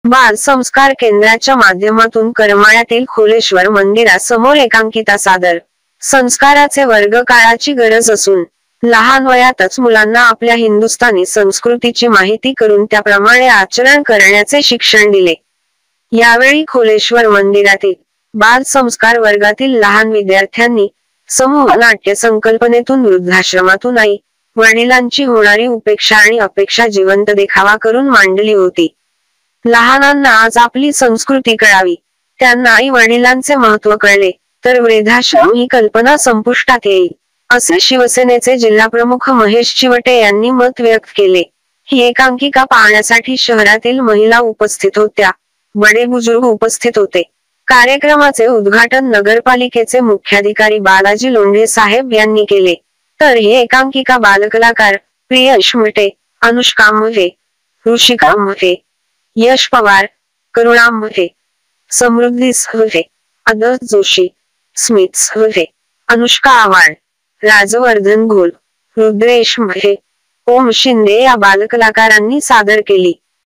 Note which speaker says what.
Speaker 1: बाल संस्कार केंद्राच्या माध्यमातून करमाळ्यातील खोलेश्वर मंदिरासमोर एकांकिका सादर. संस्काराचे वर्ग काळाची गरज असून लहान वयातच मुलांना आपल्या हिंदुस्थानी संस्कृतीची माहिती करून त्याप्रमाणे आचरण करण्याचे शिक्षण दिले. यावेळी खोलेश्वर मंदिरातील बाल संस्कार वर्गातील लहान विद्यार्थ्यांनी समूह नाट्य संकल्पनेतून वृद्धाश्रमातून आई वडिलांची होणारी उपेक्षा आणि अपेक्षा जिवंत देखावा करून मांडली होती. लहानांना आज आपली संस्कृती कळावी, त्यांना आई वडिलांचे महत्त्व कळले तर वृद्धाश्रम ही कल्पना संपुष्टात येईल, असे शिवसेनेचे जिल्हाप्रमुख महेश चिवटे यांनी मत व्यक्त केले. ही एकांकिका पाहण्यासाठी शहरातील महिला उपस्थित होत्या, बडे बुजुर्ग उपस्थित होते. कार्यक्रमाचे उद्घाटन नगरपालिकेचे मुख्याधिकारी बालाजी लोंढे साहेब यांनी केले. तर ही एकांकिका बालकलाकार प्रियश मटे, अनुष्का मटे, ऋषिका मटे, यश पवार, करुणा मटे, समृद्धी सहरे, आदर्श जोशी, स्मित सहरे, अनुष्का आव्हाड, राजवर्धन घोल, रुद्रेश मटे, ओम शिंदे या बालकलाकारांनी सादर केली.